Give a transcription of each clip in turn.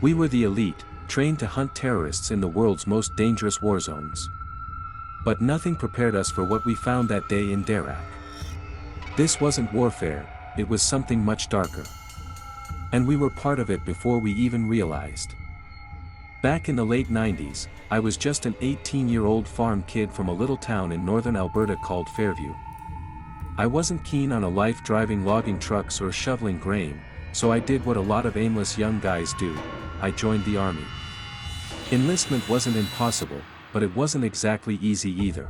We were the elite, trained to hunt terrorists in the world's most dangerous war zones. But nothing prepared us for what we found that day in Darak. This wasn't warfare, it was something much darker. And we were part of it before we even realized. Back in the late 90s, I was just an 18-year-old farm kid from a little town in northern Alberta called Fairview. I wasn't keen on a life driving logging trucks or shoveling grain, so I did what a lot of aimless young guys do: I joined the army. Enlistment wasn't impossible, but it wasn't exactly easy either.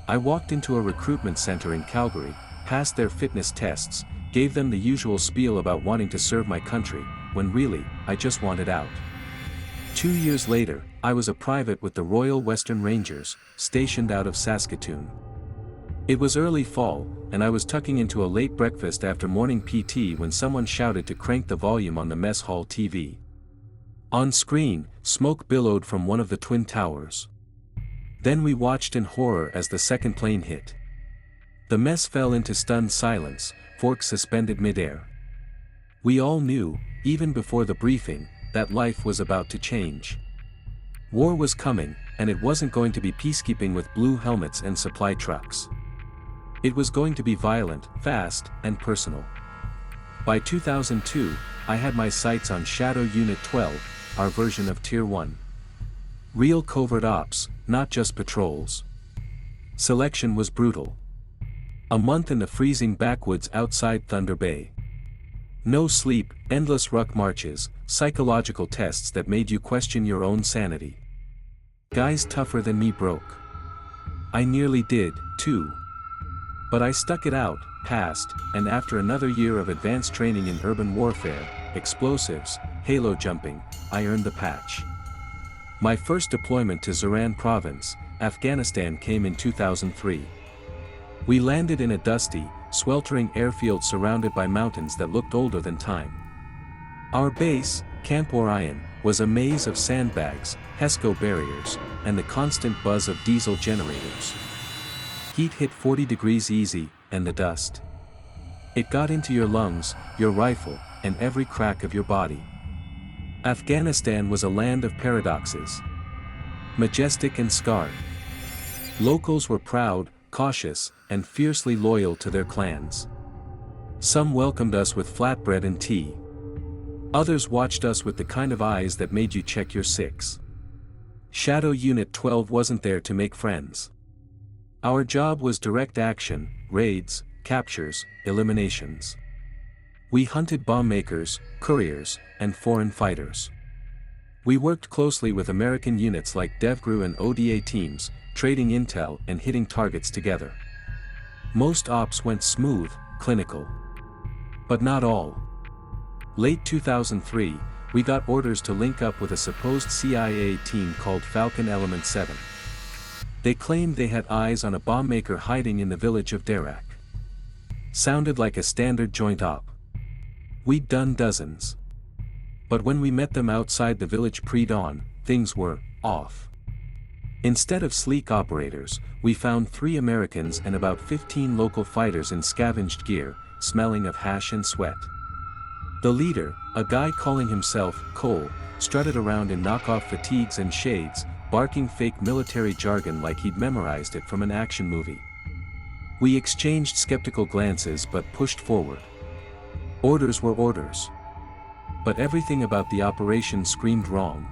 I walked into a recruitment center in Calgary, passed their fitness tests, gave them the usual spiel about wanting to serve my country, when really, I just wanted out. 2 years later, I was a private with the Royal Western Rangers, stationed out of Saskatoon. It was early fall, and I was tucking into a late breakfast after morning PT when someone shouted to crank the volume on the mess hall TV. On screen, smoke billowed from one of the twin towers. Then we watched in horror as the second plane hit. The mess fell into stunned silence, forks suspended midair. We all knew, even before the briefing, that life was about to change. War was coming, and it wasn't going to be peacekeeping with blue helmets and supply trucks. It was going to be violent, fast, and personal. By 2002, I had my sights on Shadow Unit 12, our version of Tier 1. Real covert ops, not just patrols. Selection was brutal. A month in the freezing backwoods outside Thunder Bay. No sleep, endless ruck marches, psychological tests that made you question your own sanity. Guys tougher than me broke. I nearly did, too. But I stuck it out, passed, and after another year of advanced training in urban warfare, explosives, halo jumping, I earned the patch. My first deployment to Zoran Province, Afghanistan came in 2003. We landed in a dusty, sweltering airfield surrounded by mountains that looked older than time. Our base, Camp Orion, was a maze of sandbags, HESCO barriers, and the constant buzz of diesel generators. Heat hit 40 degrees easy, and the dust. It got into your lungs, your rifle, and every crack of your body. Afghanistan was a land of paradoxes. Majestic and scarred. Locals were proud, cautious, and fiercely loyal to their clans. Some welcomed us with flatbread and tea. Others watched us with the kind of eyes that made you check your six. Shadow Unit 12 wasn't there to make friends. Our job was direct action, raids, captures, eliminations. We hunted bomb makers, couriers, and foreign fighters. We worked closely with American units like DevGru and ODA teams, trading intel and hitting targets together. Most ops went smooth, clinical. But not all. Late 2003, we got orders to link up with a supposed CIA team called Falcon Element 7. They claimed they had eyes on a bomb maker hiding in the village of Darak. Sounded like a standard joint op. We'd done dozens. But when we met them outside the village pre-dawn, things were off. Instead of sleek operators, we found 3 Americans and about 15 local fighters in scavenged gear, smelling of hash and sweat. The leader, a guy calling himself Cole, strutted around in knockoff fatigues and shades, barking fake military jargon like he'd memorized it from an action movie. We exchanged skeptical glances but pushed forward. Orders were orders. But everything about the operation screamed wrong.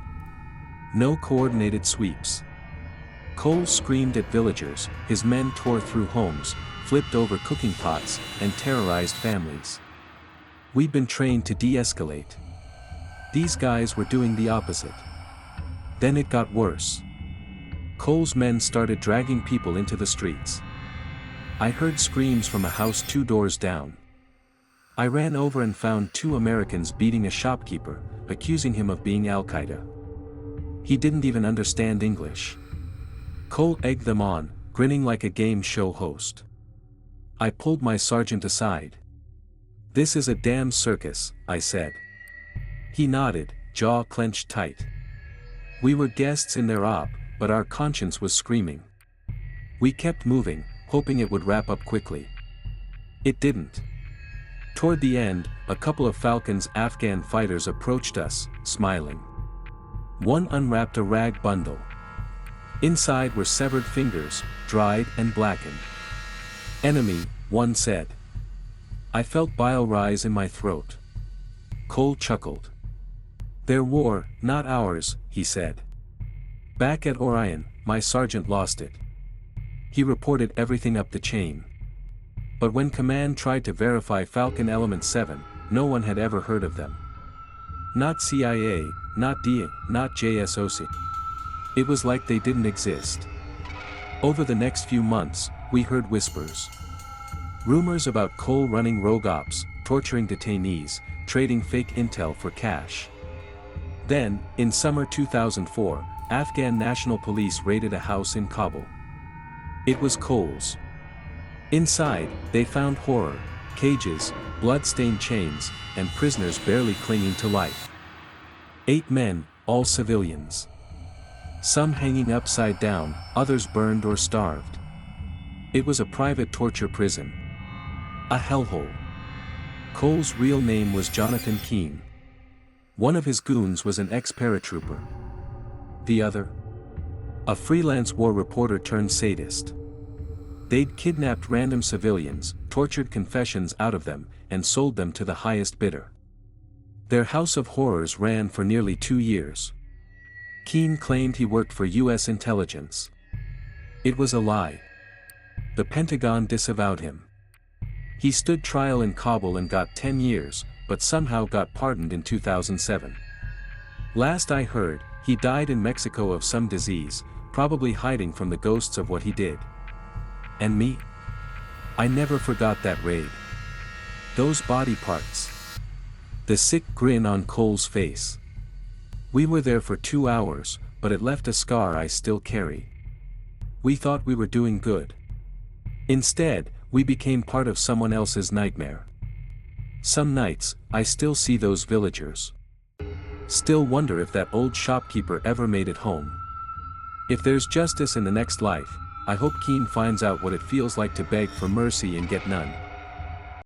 No coordinated sweeps. Cole screamed at villagers, his men tore through homes, flipped over cooking pots, and terrorized families. We'd been trained to de-escalate. These guys were doing the opposite. Then it got worse. Cole's men started dragging people into the streets. I heard screams from a house 2 doors down. I ran over and found 2 Americans beating a shopkeeper, accusing him of being Al-Qaeda. He didn't even understand English. Cole egged them on, grinning like a game show host. I pulled my sergeant aside. "This is a damn circus," I said. He nodded, jaw clenched tight. We were guests in their op, but our conscience was screaming. We kept moving, hoping it would wrap up quickly. It didn't. Toward the end, a couple of Falcon's Afghan fighters approached us, smiling. One unwrapped a rag bundle. Inside were severed fingers, dried and blackened. "Enemy," one said. I felt bile rise in my throat. Cole chuckled. "Their war, not ours," he said. "Back at Orion, my sergeant lost it. He reported everything up the chain. But when command tried to verify Falcon Element 7, no one had ever heard of them. Not CIA, not DIA, not JSOC. It was like they didn't exist." Over the next few months, we heard whispers. Rumors about Cole running rogue ops, torturing detainees, trading fake intel for cash. Then, in summer 2004, Afghan National Police raided a house in Kabul. It was Cole's. Inside, they found horror, cages, blood-stained chains, and prisoners barely clinging to life. 8 men, all civilians. Some hanging upside down, others burned or starved. It was a private torture prison. A hellhole. Cole's real name was Jonathan Keene. One of his goons was an ex-paratrooper. The other? A freelance war reporter turned sadist. They'd kidnapped random civilians, tortured confessions out of them, and sold them to the highest bidder. Their house of horrors ran for nearly 2 years. Keene claimed he worked for U.S. intelligence. It was a lie. The Pentagon disavowed him. He stood trial in Kabul and got 10 years, but somehow got pardoned in 2007. Last I heard, he died in Mexico of some disease, probably hiding from the ghosts of what he did. And me? I never forgot that raid. Those body parts. The sick grin on Cole's face. We were there for 2 hours, but it left a scar I still carry. We thought we were doing good. Instead, we became part of someone else's nightmare. Some nights, I still see those villagers. Still wonder if that old shopkeeper ever made it home. If there's justice in the next life, I hope Keene finds out what it feels like to beg for mercy and get none.